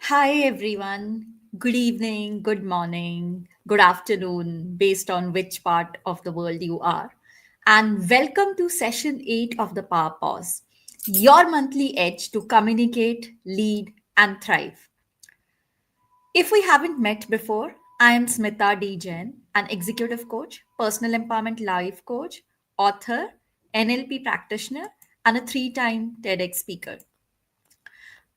Hi, everyone. Good evening, good morning, good afternoon, based on which part of the world you are. And welcome to session 8 of the Power Pause, your monthly edge to communicate, lead, and thrive. If we haven't met before, I am Smita D. Jain, an executive coach, personal empowerment life coach, author, NLP practitioner, and a 3-time TEDx speaker.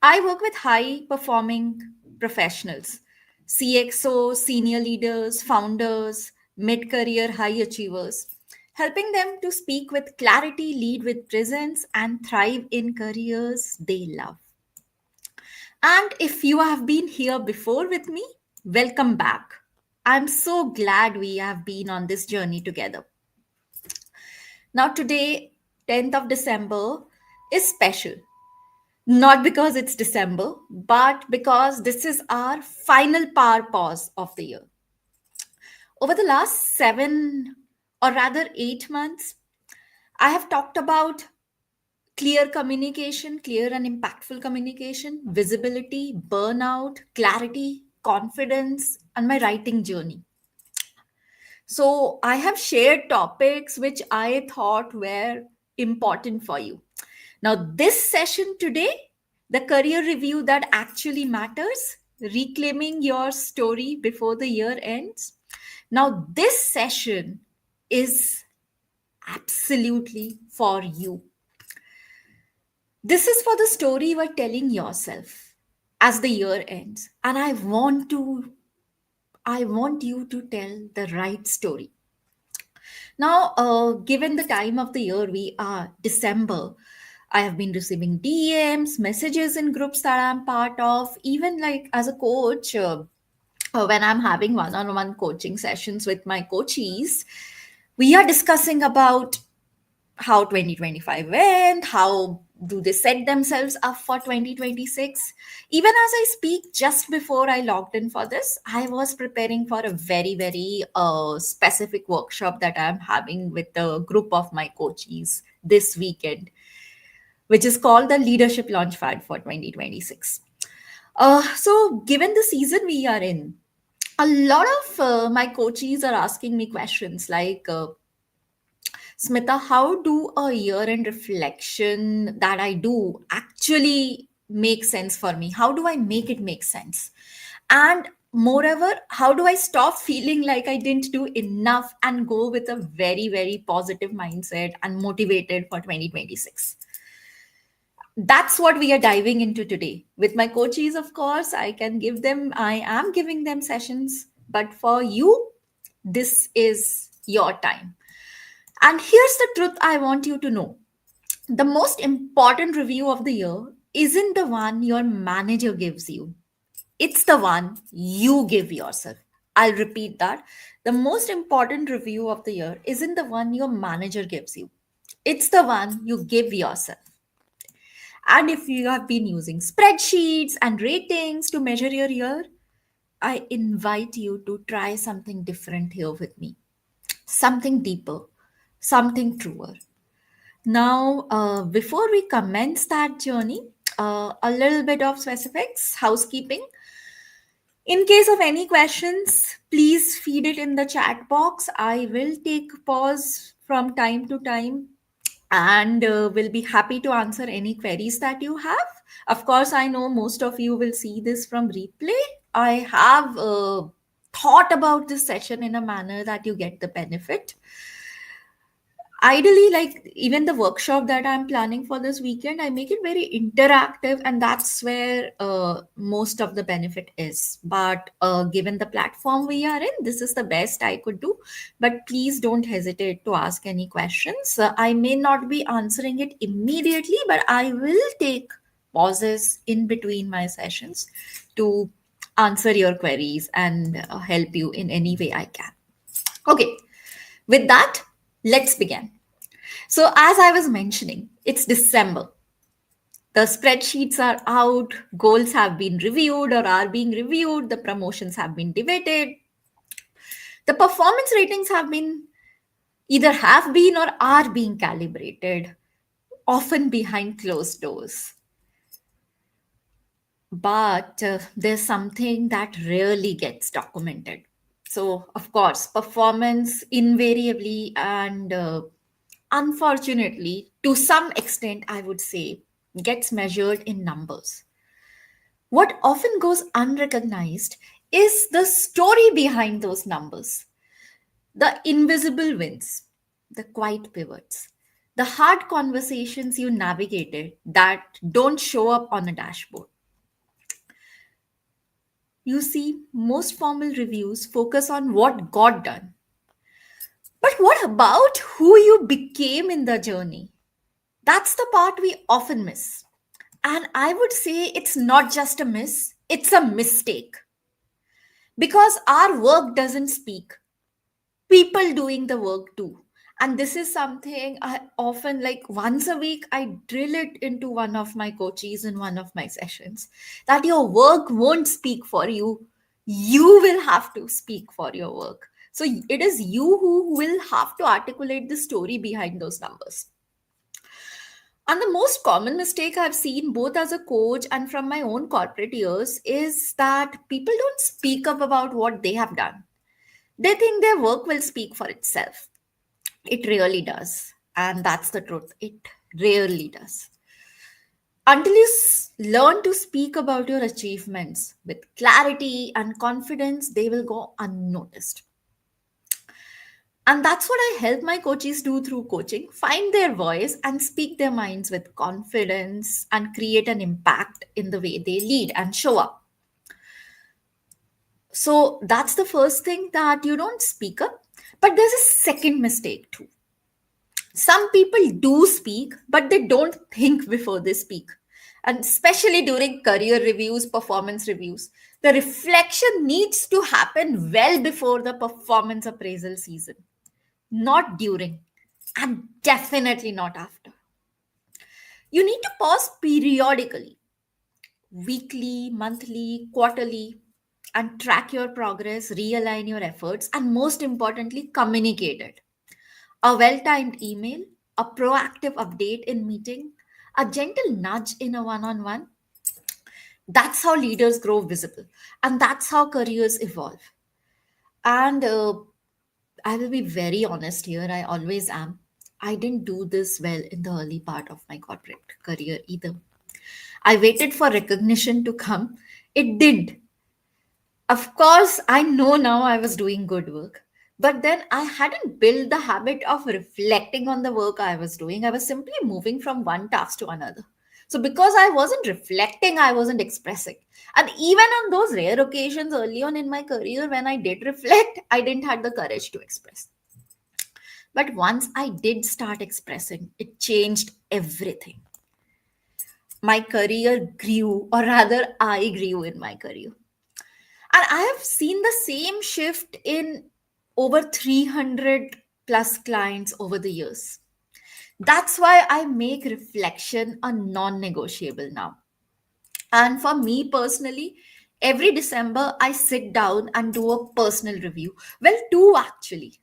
I work with high performing professionals, CXO, senior leaders, founders, mid career high achievers, helping them to speak with clarity, lead with presence, and thrive in careers they love. And if you have been here before with me, welcome back. I'm so glad we have been on this journey together. Now, today, 10th of December, is special. Not because it's December, but because this is our final power pause of the year. Over the last 8 months, I have talked about clear communication, clear and impactful communication, visibility, burnout, clarity, confidence, and my writing journey. So I have shared topics which I thought were important for you. Now, this session today, the career review that actually matters, reclaiming your story before the year ends. Now, this session is absolutely for you. This is for the story you are telling yourself as the year ends. And I want you to tell the right story. Now, given the time of the year we are, December, I have been receiving DMs, messages in groups that I'm part of, even like as a coach, when I'm having one on one coaching sessions with my coaches, we are discussing about how 2025 went, how do they set themselves up for 2026. Even as I speak, just before I logged in for this, I was preparing for a very specific workshop that I'm having with a group of my coaches this weekend, which is called the Leadership Launchpad for 2026. So given the season we are in, a lot of my coaches are asking me questions like, Smita, how do a year end reflection that I do actually make sense for me? How do I make it make sense? And moreover, how do I stop feeling like I didn't do enough and go with a very positive mindset and motivated for 2026? That's what we are diving into today. With my coaches, of course, I am giving them sessions, but for you, this is your time. And here's the truth I want you to know: the most important review of the year isn't the one your manager gives you, it's the one you give yourself. I'll repeat that. The most important review of the year isn't the one your manager gives you, it's the one you give yourself. And if you have been using spreadsheets and ratings to measure your year, I invite you to try something different here with me, something deeper, something truer. Now, before we commence that journey, a little bit of specifics, housekeeping. In case of any questions, please feed it in the chat box. I will take pause from time to time and will be happy to answer any queries that you have. Of course, I know most of you will see this from replay. I have thought about this session in a manner that you get the benefit. Ideally, like even the workshop that I'm planning for this weekend, I make it very interactive, and that's where most of the benefit is. But given the platform we are in, this is the best I could do. But please don't hesitate to ask any questions. I may not be answering it immediately, but I will take pauses in between my sessions to answer your queries and help you in any way I can. Okay, with that, let's begin. So, as I was mentioning, it's December. The spreadsheets are out, goals have been reviewed or are being reviewed, the promotions have been debated, the performance ratings have been or are being calibrated, often behind closed doors. But there's something that rarely gets documented. So, of course, performance invariably and unfortunately, to some extent, I would say, gets measured in numbers. What often goes unrecognized is the story behind those numbers, the invisible wins, the quiet pivots, the hard conversations you navigated that don't show up on a dashboard. You see, most formal reviews focus on what got done. But what about who you became in the journey? That's the part we often miss. And I would say it's not just a miss, it's a mistake. Because our work doesn't speak, people doing the work too. And this is something I often, like, once a week I drill it into one of my coaches in one of my sessions, that your work won't speak for you, you will have to speak for your work. So it is you who will have to articulate the story behind those numbers. And the most common mistake I've seen both as a coach and from my own corporate years is that people don't speak up about what they have done. They think their work will speak for itself. It really does. And that's the truth. It rarely does. Until you learn to speak about your achievements with clarity and confidence, they will go unnoticed. And that's what I help my coaches do through coaching, find their voice and speak their minds with confidence and create an impact in the way they lead and show up. So that's the first thing, that you don't speak up. But there's a second mistake too. Some people do speak, but they don't think before they speak. And especially during career reviews, performance reviews, the reflection needs to happen well before the performance appraisal season, not during, and definitely not after. You need to pause periodically, weekly, monthly, quarterly, and track your progress, realign your efforts, and most importantly, communicate it. A well timed email, a proactive update in meeting, a gentle nudge in a one on one. That's how leaders grow visible, and that's how careers evolve. And I will be very honest here, I always am. I didn't do this well in the early part of my corporate career either. I waited for recognition to come. It did. Of course, I know now I was doing good work, but then I hadn't built the habit of reflecting on the work I was doing. I was simply moving from one task to another. So, because I wasn't reflecting, I wasn't expressing. And even on those rare occasions early on in my career when I did reflect, I didn't have the courage to express. But once I did start expressing, it changed everything. My career grew, or rather, I grew in my career. And I have seen the same shift in over 300 plus clients over the years. That's why I make reflection a non negotiable now. And for me personally, every December I sit down and do a personal review. Well, two actually.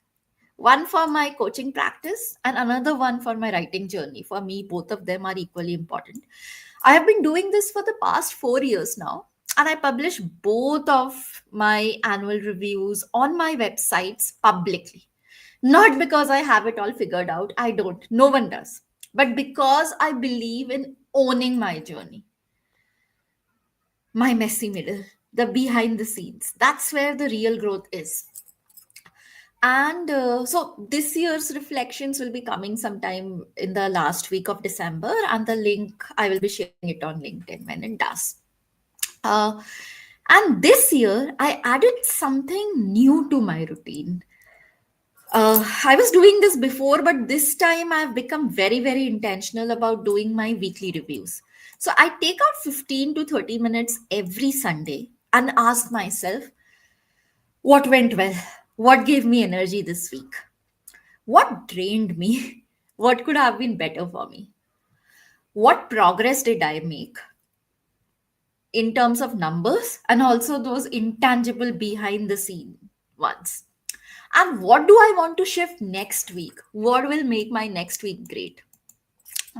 One for my coaching practice and another one for my writing journey. For me, both of them are equally important. I have been doing this for the past 4 years now, and I publish both of my annual reviews on my websites publicly. Not because I have it all figured out, I don't, no one does, but because I believe in owning my journey, my messy middle, the behind the scenes. That's where the real growth is. And so this year's reflections will be coming sometime in the last week of December, and the link I will be sharing it on LinkedIn when it does. Uh, and this year, I added something new to my routine. I was doing this before, but this time I've become very, very intentional about doing my weekly reviews. So I take out 15 to 30 minutes every Sunday and ask myself, what went well? What gave me energy this week? What drained me? What could have been better for me? What progress did I make in terms of numbers and also those intangible behind the scene ones? And what do I want to shift next week? What will make my next week great?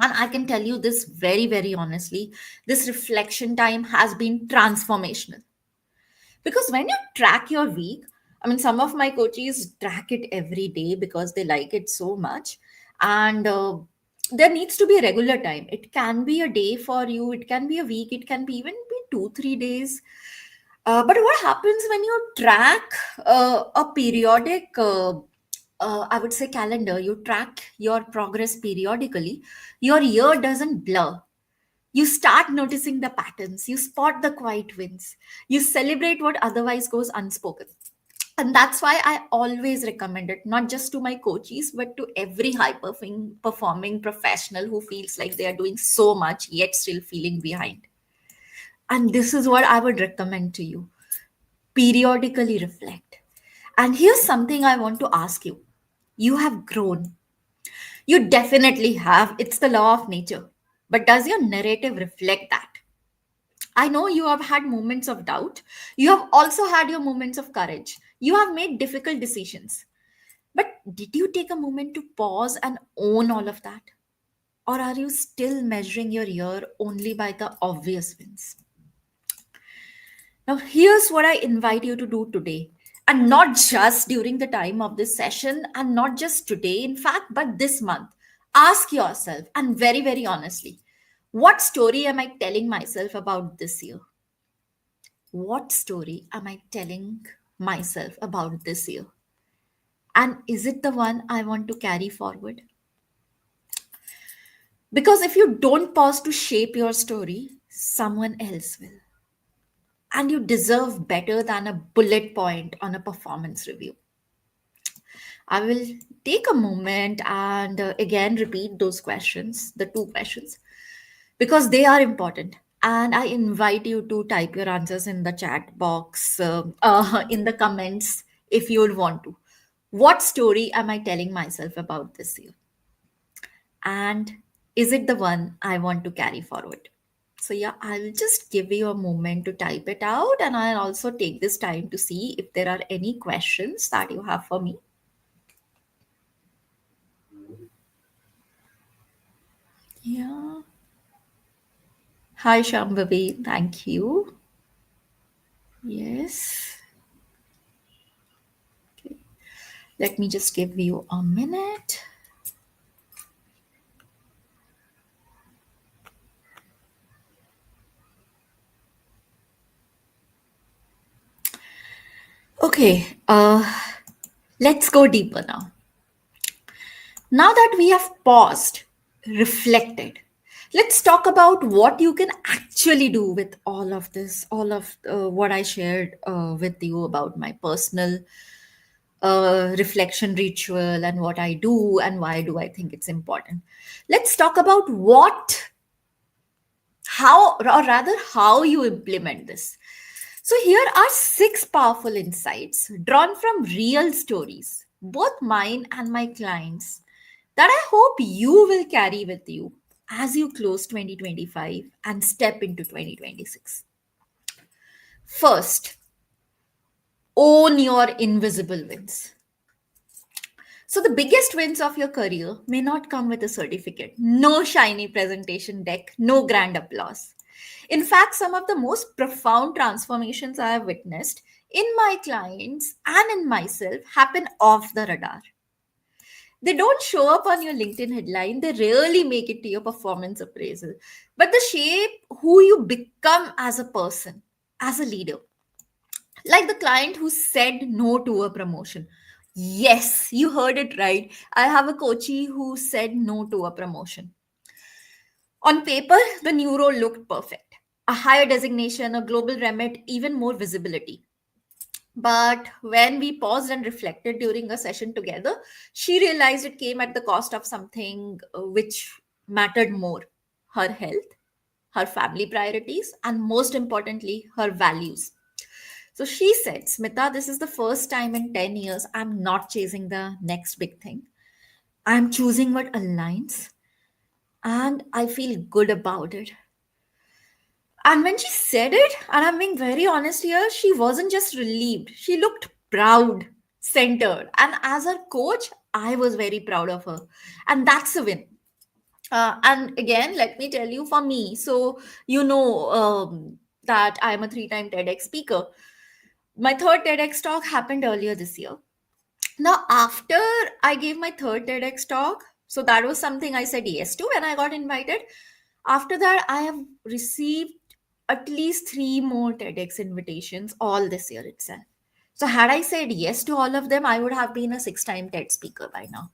And I can tell you this very, very honestly, this reflection time has been transformational. Because when you track your week, I mean, some of my coaches track it every day because they like it so much. And there needs to be a regular time. It can be a day for you, it can be a week, it can be even be 2, 3 days. But what happens when you track a periodic, I would say, calendar, you track your progress periodically, your year doesn't blur. You start noticing the patterns, you spot the quiet wins, you celebrate what otherwise goes unspoken. And that's why I always recommend it, not just to my coaches, but to every high performing professional who feels like they are doing so much yet still feeling behind. And this is what I would recommend to you: periodically reflect. And here's something I want to ask you: you have grown. You definitely have. It's the law of nature. But does your narrative reflect that? I know you have had moments of doubt. You have also had your moments of courage. You have made difficult decisions. But did you take a moment to pause and own all of that? Or are you still measuring your year only by the obvious wins? Now, here's what I invite you to do today. And not just during the time of this session, and not just today, in fact, but this month. Ask yourself, and very, very honestly, what story am I telling myself about this year? What story am I telling myself about this year? And is it the one I want to carry forward? Because if you don't pause to shape your story, someone else will. And you deserve better than a bullet point on a performance review. I will take a moment and again repeat those questions, the two questions, because they are important. And I invite you to type your answers in the chat box, in the comments, if you would want to. What story am I telling myself about this year? And is it the one I want to carry forward? So, yeah, I'll just give you a moment to type it out, and I'll also take this time to see if there are any questions that you have for me. Yeah. Hi, Shambhavi. Thank you. Yes. Okay. Let me just give you a minute. Okay. Let's go deeper now. Now that we have paused, reflected, let's talk about what you can actually do with all of this, all of what I shared with you about my personal reflection ritual and what I do and why do I think it's important. Let's talk about how, or rather, how you implement this. So, here are 6 powerful insights drawn from real stories, both mine and my clients, that I hope you will carry with you as you close 2025 and step into 2026. First, own your invisible wins. So, the biggest wins of your career may not come with a certificate, no shiny presentation deck, no grand applause. In fact, some of the most profound transformations I have witnessed in my clients and in myself happen off the radar. They don't show up on your LinkedIn headline, they rarely make it to your performance appraisal, but they shape who you become as a person, as a leader. Like the client who said no to a promotion. Yes, you heard it right. I have a coachee who said no to a promotion. On paper, the new role looked perfect: a higher designation, a global remit, even more visibility. But when we paused and reflected during a session together, she realized it came at the cost of something which mattered more: her health, her family priorities, and most importantly, her values. So she said, Smita, this is the first time in 10 years I'm not chasing the next big thing. I'm choosing what aligns, and I feel good about it. And when she said it, and I'm being very honest here, she wasn't just relieved. She looked proud, centered. And as her coach, I was very proud of her. And that's a win. And again, let me tell you, for me, so you know that I'm a three-time TEDx speaker. My third TEDx talk happened earlier this year. Now, after I gave my third TEDx talk, so that was something I said yes to when I got invited. After that, I have received at least three more TEDx invitations all this year itself. So, had I said yes to all of them, I would have been a six-time TED speaker by now.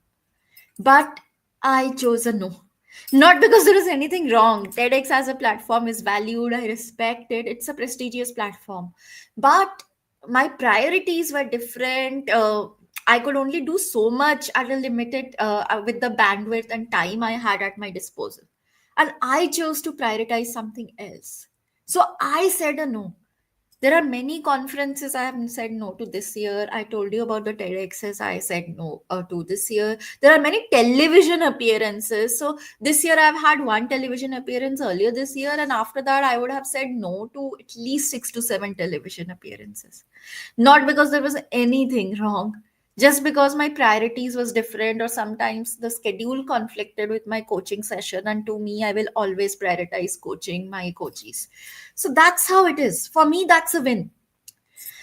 But I chose a no. Not because there is anything wrong. TEDx as a platform is valued. I respect it. It's a prestigious platform. But my priorities were different. I could only do so much at a limited, with the bandwidth and time I had at my disposal. And I chose to prioritize something else. So I said a no. There are many conferences I have said no to this year. I told you about the TEDx's I said no to this year. There are many television appearances. So this year I've had one television appearance earlier this year, and after that I would have said no to at least six to seven television appearances. Not because there was anything wrong, just because my priorities was different, or sometimes the schedule conflicted with my coaching session. And to me, I will always prioritize coaching my coaches. So that's how it is. For me, that's a win.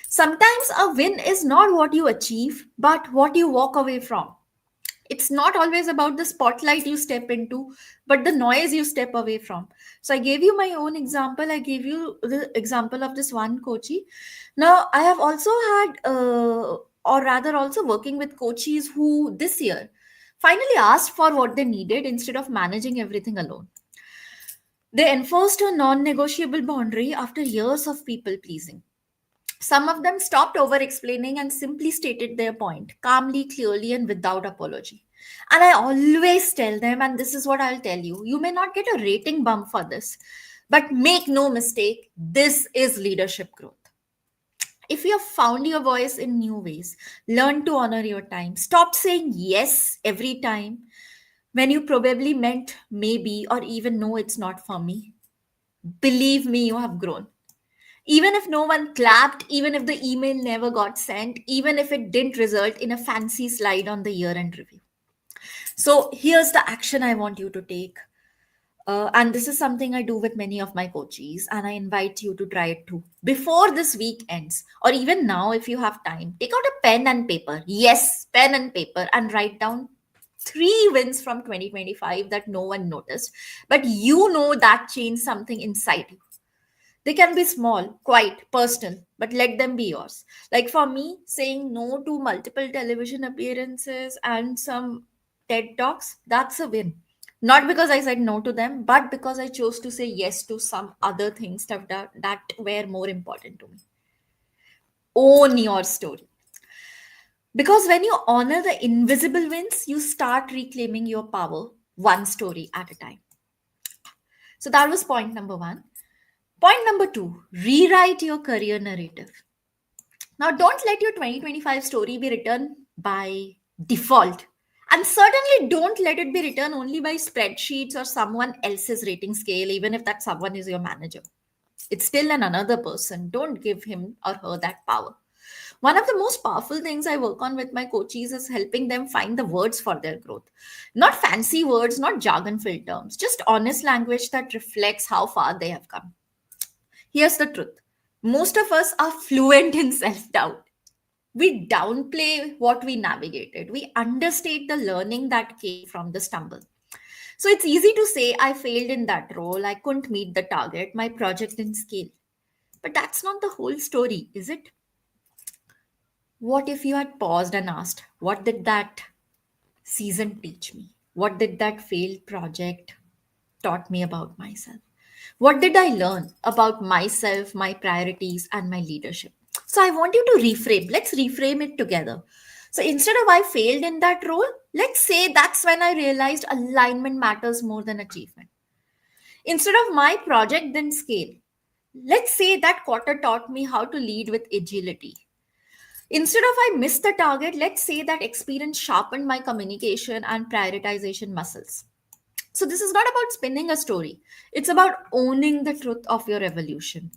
Sometimes a win is not what you achieve, but what you walk away from. It's not always about the spotlight you step into, but the noise you step away from. So I gave you my own example. I gave you the example of this one coachee. Now I have also had, or rather, also working with coaches who this year finally asked for what they needed instead of managing everything alone. They enforced a non negotiable boundary after years of people pleasing. Some of them stopped over explaining and simply stated their point calmly, clearly, and without apology. And I always tell them, and this is what I'll tell you, you may not get a rating bump for this, but make no mistake, this is leadership growth. If you have found your voice in new ways, learn to honor your time. Stop saying yes every time when you probably meant maybe or even no, it's not for me. Believe me, you have grown. Even if no one clapped, even if the email never got sent, even if it didn't result in a fancy slide on the year end review. So here's the action I want you to take. And this is something I do with many of my coaches, and I invite you to try it too. Before this week ends, or even now, if you have time, take out a pen and paper. Yes, pen and paper, and write down three wins from 2025 that no one noticed, but you know that changed something inside you. They can be small, quite personal, but let them be yours. Like for me, saying no to multiple television appearances and some TED Talks, that's a win. Not because I said no to them, but because I chose to say yes to some other things that were more important to me. Own your story. Because when you honor the invisible wins, you start reclaiming your power one story at a time. So that was point number one. Point number two, rewrite your career narrative. Now, don't let your 2025 story be written by default. And certainly don't let it be written only by spreadsheets or someone else's rating scale, even if that someone is your manager. It's still another person. Don't give him or her that power. One of the most powerful things I work on with my coaches is helping them find the words for their growth. Not fancy words, not jargon filled terms, just honest language that reflects how far they have come. Here's the truth, most of us are fluent in self doubt. We downplay what we navigated, we understate the learning that came from the stumble. So it's easy to say, I failed in that role, I couldn't meet the target, my project didn't scale. But that's not the whole story, is it? What if you had paused and asked, what did that season teach me? What did that failed project taught me about myself? What did I learn about myself, my priorities, and my leadership? So I want you to reframe. Let's reframe it together. So instead of I failed in that role, let's say that's when I realized alignment matters more than achievement. Instead of my project didn't scale, let's say that quarter taught me how to lead with agility. Instead of I missed the target, let's say that experience sharpened my communication and prioritization muscles. So, this is not about spinning a story, it's about owning the truth of your evolution.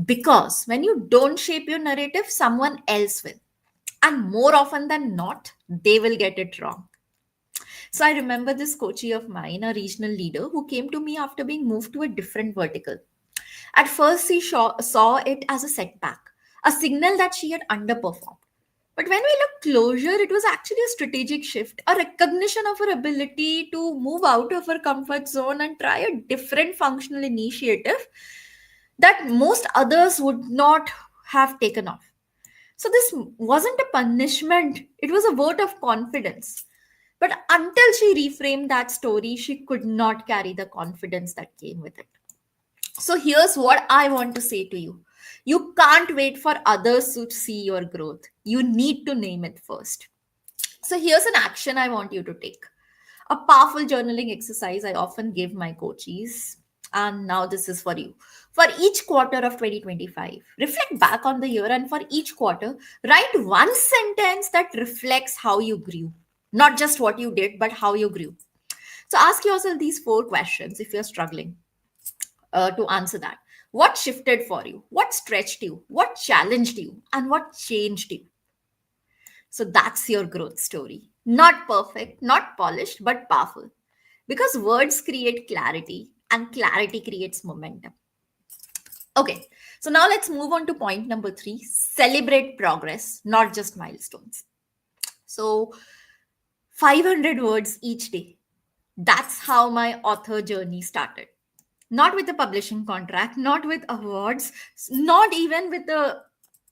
Because when you don't shape your narrative, someone else will. And more often than not, they will get it wrong. So I remember this coachee of mine, a regional leader, who came to me after being moved to a different vertical. At first, she saw it as a setback, a signal that she had underperformed. But when we looked closer, it was actually a strategic shift, a recognition of her ability to move out of her comfort zone and try a different functional initiative that most others would not have taken off. So this wasn't a punishment, it was a vote of confidence. But until she reframed that story, she could not carry the confidence that came with it. So here's what I want to say to you. You can't wait for others to see your growth. You need to name it first. So here's an action I want you to take. A powerful journaling exercise I often give my coaches. And now this is for you. For each quarter of 2025, reflect back on the year, and for each quarter, write one sentence that reflects how you grew. Not just what you did, but how you grew. So ask yourself these four questions if you're struggling to answer that. What shifted for you? What stretched you? What challenged you? And what changed you? So that's your growth story. Not perfect, not polished, but powerful. Because words create clarity and clarity creates momentum. Okay, so now let's move on to point number 3, celebrate progress, not just milestones. So 500 words each day. That's how my author journey started. Not with a publishing contract, not with awards, not even with a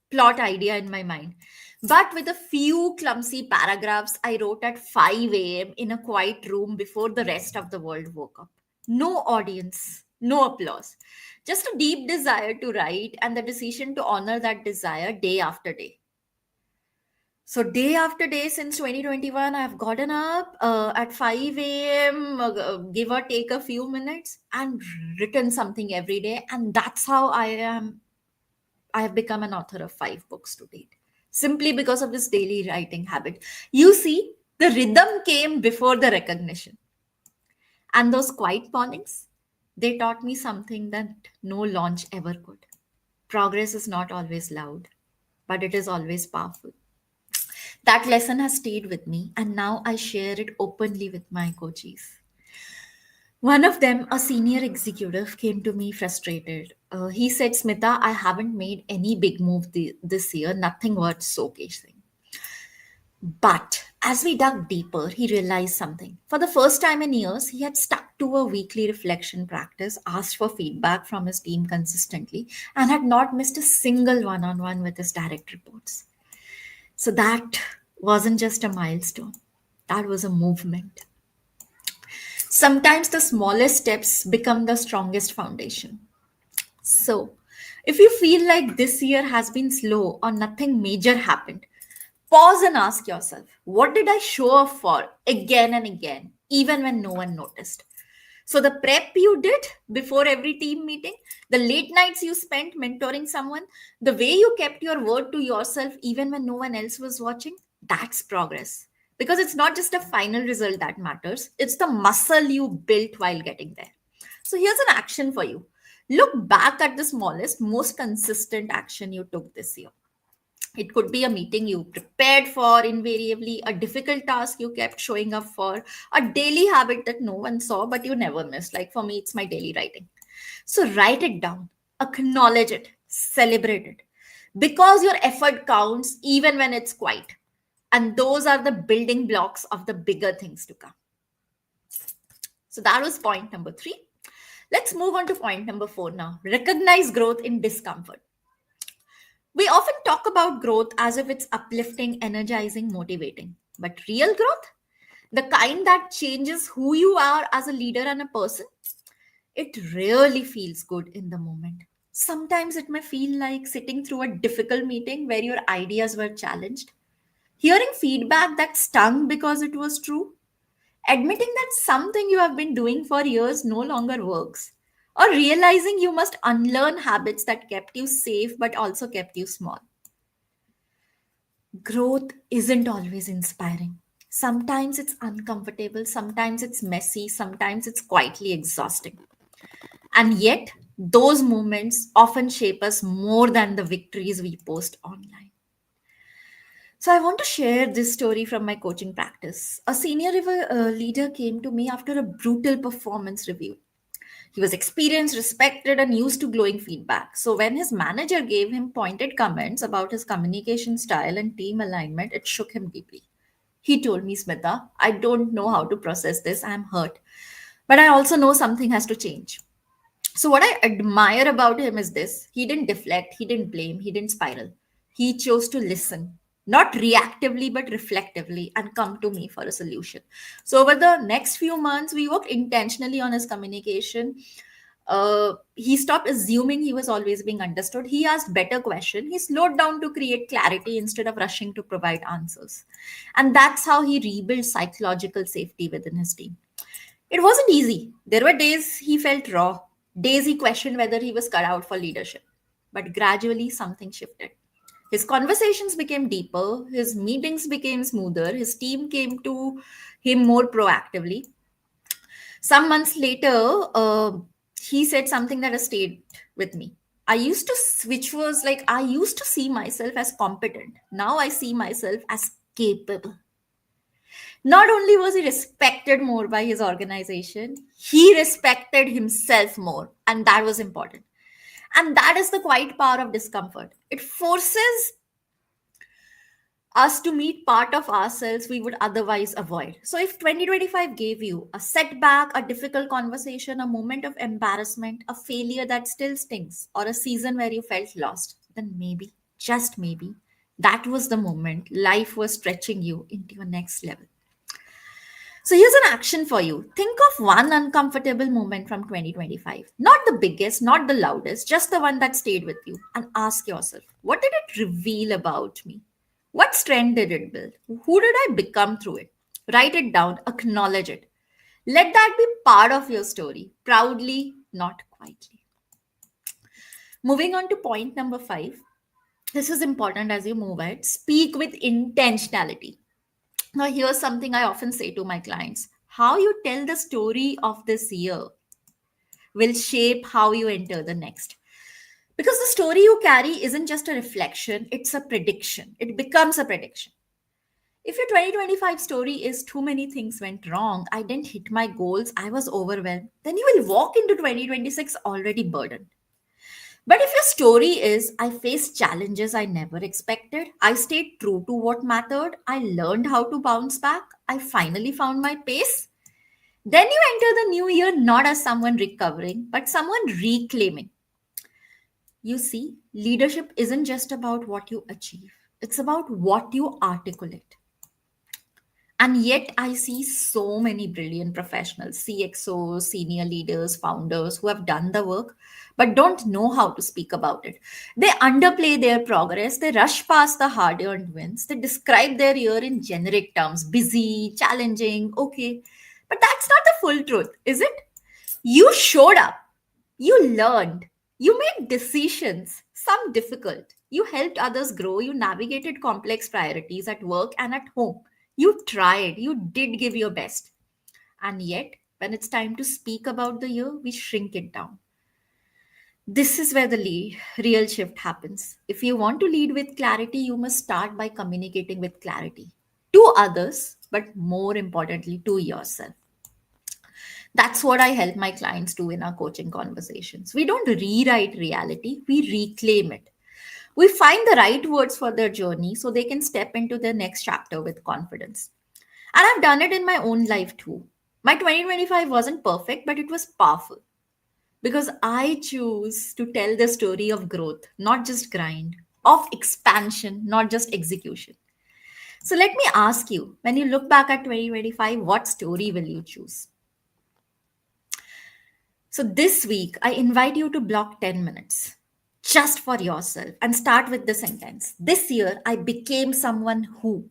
plot idea in my mind, but with a few clumsy paragraphs I wrote at 5 a.m. in a quiet room before the rest of the world woke up. No audience, no applause, just a deep desire to write and the decision to honor that desire day after day. So day after day since 2021, I've gotten up at 5 a.m., give or take a few minutes, and written something every day. And that's how I am. I have become an author of 5 books to date, simply because of this daily writing habit. You see, the rhythm came before the recognition. And those quiet mornings, they taught me something that no launch ever could. Progress is not always loud, but it is always powerful. That lesson has stayed with me, and now I share it openly with my coaches. One of them, a senior executive, came to me frustrated. He said, Smita, I haven't made any big move this year, nothing worth showcasing. But as we dug deeper, he realized something. For the first time in years, he had stuck to a weekly reflection practice, asked for feedback from his team consistently, and had not missed a single one on one with his direct reports. So that wasn't just a milestone, that was a movement. Sometimes the smallest steps become the strongest foundation. So, if you feel like this year has been slow or nothing major happened, pause and ask yourself, what did I show up for again and again, even when no one noticed? So, the prep you did before every team meeting, the late nights you spent mentoring someone, the way you kept your word to yourself even when no one else was watching, that's progress. Because it's not just a final result that matters, it's the muscle you built while getting there. So, here's an action for you. Look back at the smallest, most consistent action you took this year. It could be a meeting you prepared for invariably, a difficult task you kept showing up for, a daily habit that no one saw but you never missed. Like for me, it's my daily writing. So write it down, acknowledge it, celebrate it. Because your effort counts even when it's quiet. And those are the building blocks of the bigger things to come. So that was point number 3. Let's move on to point number 4 now. Recognize growth in discomfort. We often talk about growth as if it's uplifting, energizing, motivating. But real growth, the kind that changes who you are as a leader and a person, it rarely feels good in the moment. Sometimes it may feel like sitting through a difficult meeting where your ideas were challenged, hearing feedback that stung because it was true, admitting that something you have been doing for years no longer works, or realizing you must unlearn habits that kept you safe but also kept you small. Growth isn't always inspiring. Sometimes it's uncomfortable, sometimes it's messy, sometimes it's quietly exhausting. And yet, those moments often shape us more than the victories we post online. So I want to share this story from my coaching practice. A senior leader came to me after a brutal performance review. He was experienced, respected, and used to glowing feedback. So when his manager gave him pointed comments about his communication style and team alignment, it shook him deeply. He told me, Smita, I don't know how to process this. I'm hurt. But I also know something has to change. So, what I admire about him is this: he didn't deflect, he didn't blame, he didn't spiral. He chose to listen, not reactively, but reflectively, and come to me for a solution. So, over the next few months, we worked intentionally on his communication. He stopped assuming he was always being understood. He asked better questions. He slowed down to create clarity instead of rushing to provide answers. And that's how he rebuilt psychological safety within his team. It wasn't easy. There were days he felt raw, days he questioned whether he was cut out for leadership. But gradually, something shifted. His conversations became deeper, his meetings became smoother, his team came to him more proactively. Some months later, he said something that has stayed with me. Which was like, I used to see myself as competent. Now I see myself as capable. Not only was he respected more by his organization, he respected himself more. And that was important. And that is the quiet power of discomfort. It forces us to meet part of ourselves we would otherwise avoid. So, if 2025 gave you a setback, a difficult conversation, a moment of embarrassment, a failure that still stings, or a season where you felt lost, then maybe, just maybe, that was the moment life was stretching you into your next level. So here's an action for you. Think of one uncomfortable moment from 2025. Not the biggest, not the loudest, just the one that stayed with you. And ask yourself, what did it reveal about me? What strength did it build? Who did I become through it? Write it down, acknowledge it. Let that be part of your story, proudly, not quietly. Moving on to point number 5. This is important as you move ahead. Speak with intentionality. Now, here's something I often say to my clients: how you tell the story of this year will shape how you enter the next. Because the story you carry isn't just a reflection, it's a prediction. It becomes a prediction. If your 2025 story is too many things went wrong, I didn't hit my goals, I was overwhelmed, then you will walk into 2026 already burdened. But if your story is, I faced challenges I never expected, I stayed true to what mattered, I learned how to bounce back, I finally found my pace, then you enter the new year not as someone recovering, but someone reclaiming. You see, leadership isn't just about what you achieve, it's about what you articulate. And yet, I see so many brilliant professionals, CXOs, senior leaders, founders who have done the work but don't know how to speak about it. They underplay their progress, they rush past the hard earned wins, they describe their year in generic terms: busy, challenging, okay. But that's not the full truth, is it? You showed up, you learned, you made decisions, some difficult. You helped others grow, you navigated complex priorities at work and at home. You tried, you did give your best. And yet, when it's time to speak about the year, we shrink it down. This is where the real shift happens. If you want to lead with clarity, you must start by communicating with clarity to others, but more importantly, to yourself. That's what I help my clients do in our coaching conversations. We don't rewrite reality, we reclaim it. We find the right words for their journey so they can step into their next chapter with confidence. And I've done it in my own life too. My 2025 wasn't perfect, but it was powerful because I choose to tell the story of growth, not just grind, of expansion, not just execution. So let me ask you, when you look back at 2025, what story will you choose? So this week, I invite you to block 10 minutes just for yourself and start with the sentence: this year, I became someone who.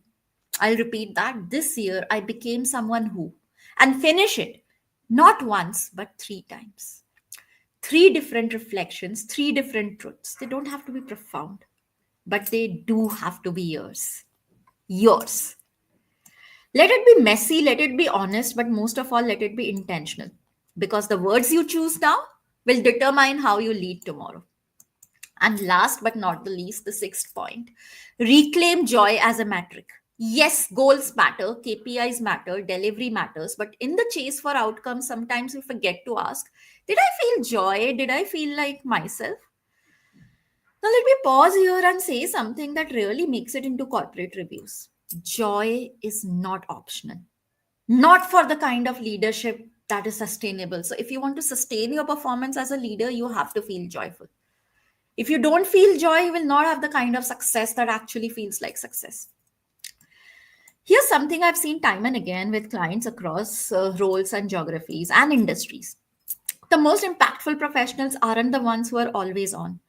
I'll repeat that. This year, I became someone who. And finish it not once, but 3 times. 3 different reflections, 3 different truths. They don't have to be profound, but they do have to be yours. Yours. Let it be messy, let it be honest, but most of all, let it be intentional. Because the words you choose now will determine how you lead tomorrow. And last but not the least, the sixth point, reclaim joy as a metric. Yes, goals matter, KPIs matter, delivery matters, but in the chase for outcomes, sometimes we forget to ask, did I feel joy? Did I feel like myself? Now, let me pause here and say something that really makes it into corporate reviews. Joy is not optional, not for the kind of leadership that is sustainable. So, if you want to sustain your performance as a leader, you have to feel joyful. If you don't feel joy, you will not have the kind of success that actually feels like success. Here's something I've seen time and again with clients across roles and geographies and industries. The most impactful professionals aren't the ones who are always on.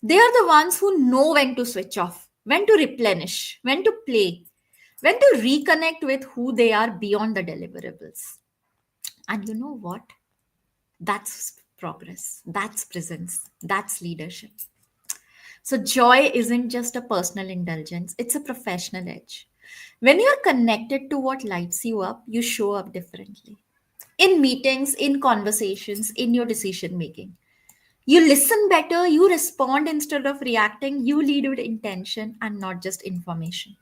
They are the ones who know when to switch off, when to replenish, when to play, when to reconnect with who they are beyond the deliverables. And you know what? That's progress, that's presence, that's leadership. So, joy isn't just a personal indulgence, it's a professional edge. When you're connected to what lights you up, you show up differently. In meetings, in conversations, in your decision making. You listen better, you respond instead of reacting, you lead with intention and not just information.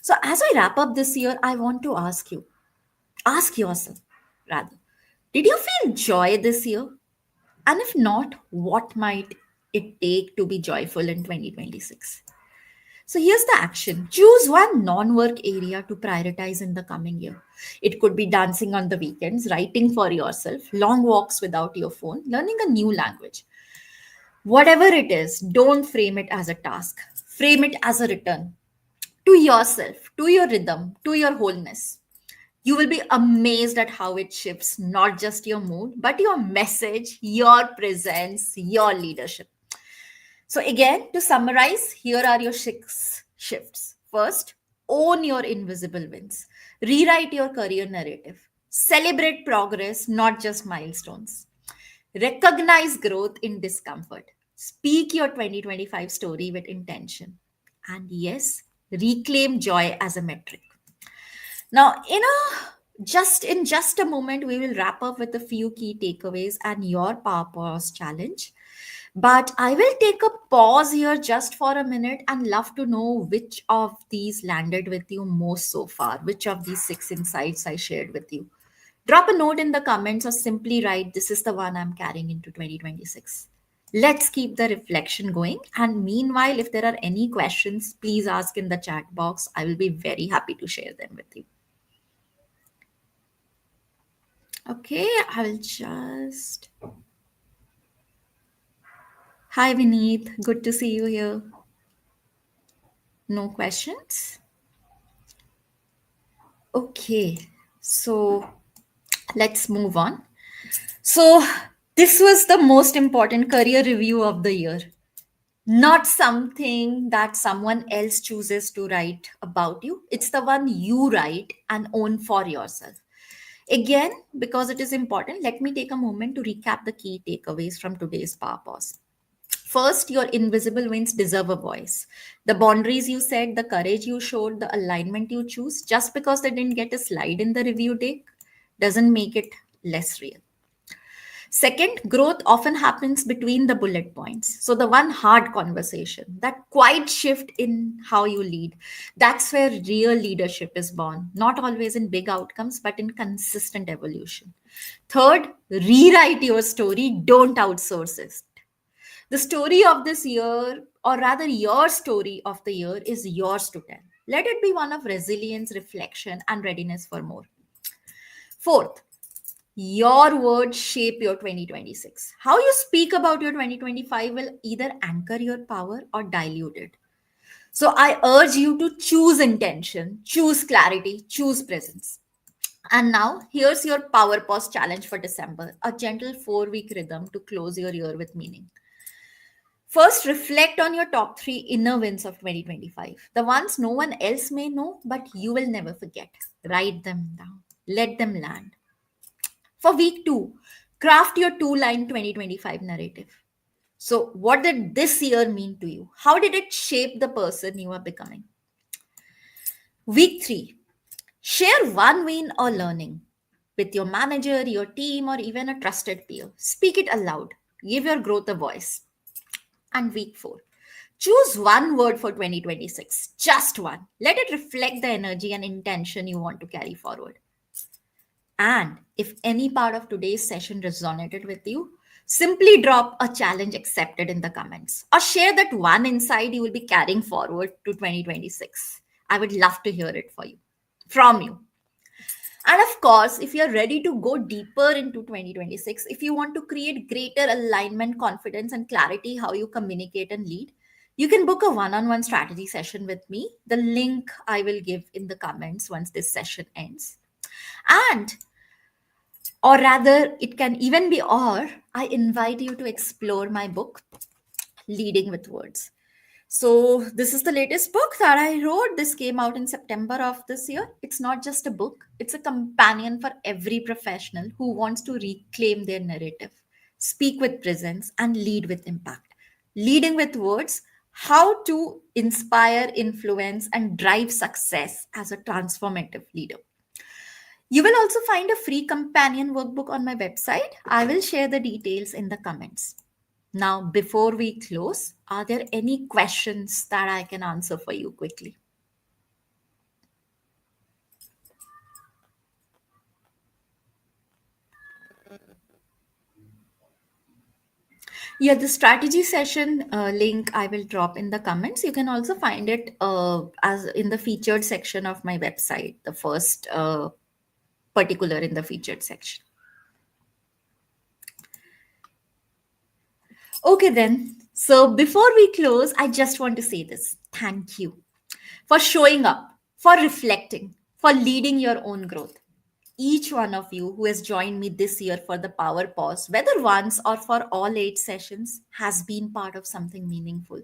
So, as I wrap up this year, I want to ask yourself rather, did you feel joy this year? And if not, what might it take to be joyful in 2026? So here's the action. Choose one non work area to prioritize in the coming year. It could be dancing on the weekends, writing for yourself, long walks without your phone, learning a new language. Whatever it is, don't frame it as a task. Frame it as a return to yourself, to your rhythm, to your wholeness. You will be amazed at how it shifts not just your mood, but your message, your presence, your leadership. So, again, to summarize, here are your six shifts. First, own your invisible wins, rewrite your career narrative, celebrate progress, not just milestones, recognize growth in discomfort, speak your 2025 story with intention, and yes, reclaim joy as a metric. Now, in just a moment, we will wrap up with a few key takeaways and your power pause challenge. But I will take a pause here just for a minute and love to know which of these landed with you most so far, which of these six insights I shared with you. Drop a note in the comments or simply write, this is the one I'm carrying into 2026. Let's keep the reflection going. And meanwhile, if there are any questions, please ask in the chat box. I will be very happy to share them with you. Okay, I will just. Hi, Vineet. Good to see you here. No questions? Okay, so let's move on. So, this was the most important career review of the year. Not something that someone else chooses to write about you. It's the one you write and own for yourself. Again, because it is important, let me take a moment to recap the key takeaways from today's Power Pause. First, your invisible wins deserve a voice. The boundaries you set, the courage you showed, the alignment you choose, just because they didn't get a slide in the review deck doesn't make it less real. Second, growth often happens between the bullet points. So, the one hard conversation, that quiet shift in how you lead, that's where real leadership is born. Not always in big outcomes, but in consistent evolution. Third, rewrite your story, don't outsource it. The story of this year, or rather, your story of the year, is yours to tell. Let it be one of resilience, reflection, and readiness for more. Fourth, your words shape your 2026. How you speak about your 2025 will either anchor your power or dilute it. So I urge you to choose intention, choose clarity, choose presence. And now, here's your power pause challenge for December, a gentle 4 week rhythm to close your year with meaning. First, reflect on your top three inner wins of 2025, the ones no one else may know, but you will never forget. Write them down, let them land. For week two, craft your two-line 2025 narrative. So, what did this year mean to you? How did it shape the person you are becoming? Week three, share one win or learning with your manager, your team, or even a trusted peer. Speak it aloud. Give your growth a voice. And week 4. Choose one word for 2026, just one. Let it reflect the energy and intention you want to carry forward. And if any part of today's session resonated with you, simply drop a challenge accepted in the comments or share that one insight you will be carrying forward to 2026. I would love to hear it from you. And of course, if you're ready to go deeper into 2026, if you want to create greater alignment, confidence, and clarity how you communicate and lead, you can book a one on one strategy session with me. The link I will give in the comments once this session ends. And, or rather, it can even be, or I invite you to explore my book, Leading with Words. So, this is the latest book that I wrote. This came out in September of this year. It's not just a book, it's a companion for every professional who wants to reclaim their narrative, speak with presence, and lead with impact. Leading with Words, how to inspire, influence, and drive success as a transformative leader. You will also find a free companion workbook on my website. I will share the details in the comments. Now, before we close, are there any questions that I can answer for you quickly? Yeah, the strategy session link I will drop in the comments. You can also find it as in the featured section of my website, the first particular in the featured section. Okay, then. So before we close, I just want to say this. Thank you for showing up, for reflecting, for leading your own growth. Each one of you who has joined me this year for the Power Pause, whether once or for all 8 sessions, has been part of something meaningful.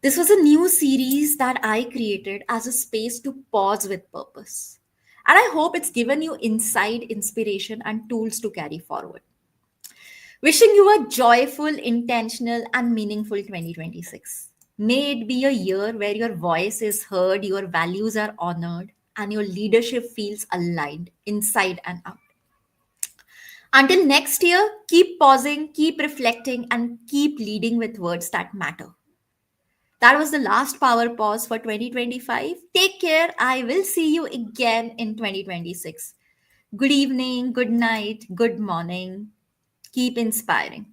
This was a new series that I created as a space to pause with purpose. And I hope it's given you insight, inspiration, and tools to carry forward. Wishing you a joyful, intentional, and meaningful 2026. May it be a year where your voice is heard, your values are honored, and your leadership feels aligned inside and out. Until next year, keep pausing, keep reflecting, and keep leading with words that matter. That was the last power pause for 2025. Take care. I will see you again in 2026. Good evening, good night, good morning. Keep inspiring.